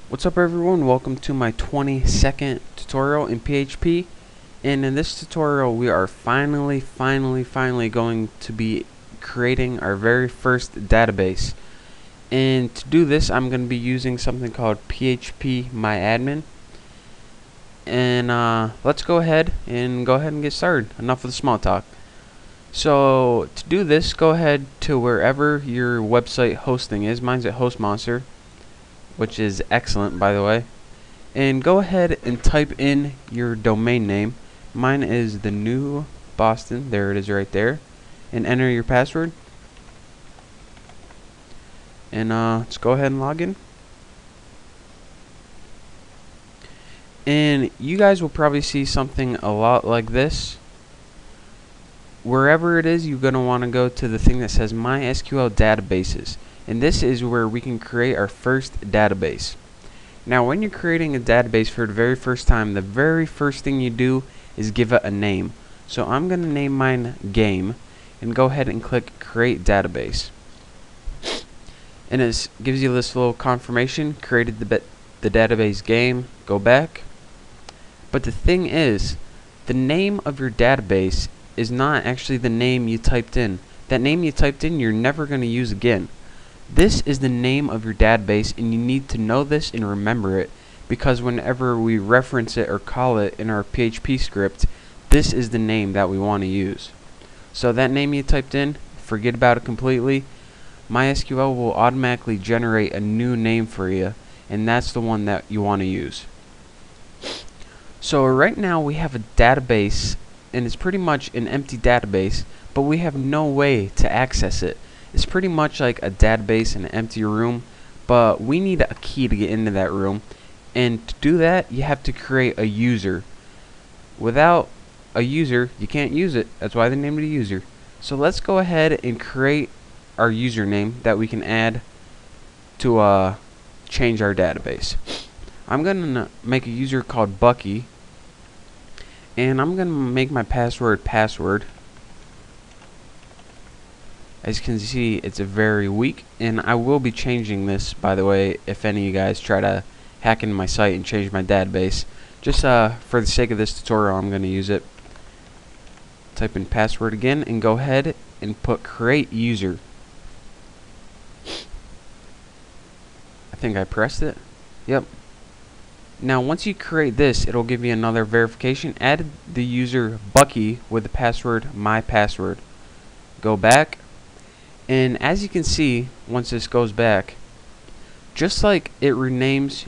What's up everyone, welcome to my 22nd tutorial in PHP, and in this tutorial we are finally going to be creating our very first database. And to do this I'm going to be using something called PHP MyAdmin, and let's go ahead and get started. Enough of the small talk. So to do this, go ahead to wherever your website hosting is. Mine's at HostMonster, which is excellent by the way, and go ahead and type in your domain name. Mine is the New Boston, there it is right there, and enter your password, and let's go ahead and log in. And you guys will probably see something a lot like this. Wherever it is, you're going to want to go to the thing that says MySQL databases, and this is where we can create our first database. Now when you're creating a database for the very first time, the very first thing you do is give it a name. So I'm going to name mine Game, and go ahead and click Create Database. And it gives you this little confirmation, created the database Game, go back. But the thing is, the name of your database is not actually the name you typed in. That name you typed in you're never going to use again. This is the name of your database, and you need to know this and remember it, because whenever we reference it or call it in our PHP script, this is the name that we want to use. So that name you typed in, forget about it completely. MySQL will automatically generate a new name for you, and that's the one that you want to use. So right now we have a database, and it's pretty much an empty database, but we have no way to access it. It's pretty much like a database in an empty room, but we need a key to get into that room, and to do that you have to create a user. Without a user you can't use it. That's why they named it a user. So let's go ahead and create our username that we can add to change our database. I'm gonna make a user called Bucky, and I'm gonna make my password password. As you can see, it's very weak, and I will be changing this, by the way, if any of you guys try to hack into my site and change my database. Just for the sake of this tutorial, I'm going to use it. Type in password again, and go ahead and put create user. I think I pressed it. Yep. Now once you create this, it'll give you another verification. Add the user Bucky with the password my password. Go back. And as you can see, once this goes back, just like it renames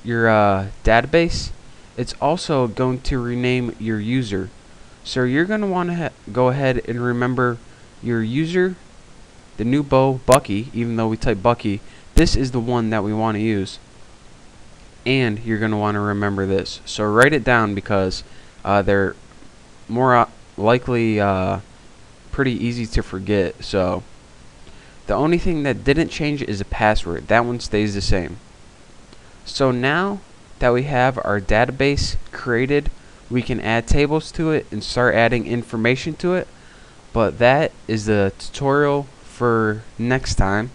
your database, it's also going to rename your user. So you're going to want to go ahead and remember your user, the new Bucky, even though we type Bucky, this is the one that we want to use. And you're going to want to remember this. So write it down, because they're more likely pretty easy to forget. So the only thing that didn't change is the password. That one stays the same. So now that we have our database created, we can add tables to it and start adding information to it. But that is the tutorial for next time.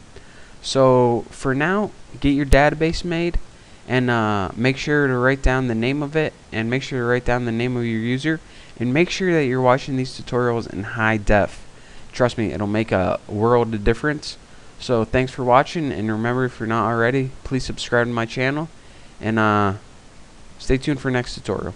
So for now, get your database made, and make sure to write down the name of it, and make sure to write down the name of your user, and make sure that you're watching these tutorials in high def. Trust me, it'll make a world of difference. So thanks for watching, and remember, if you're not already, please subscribe to my channel, and stay tuned for next tutorial.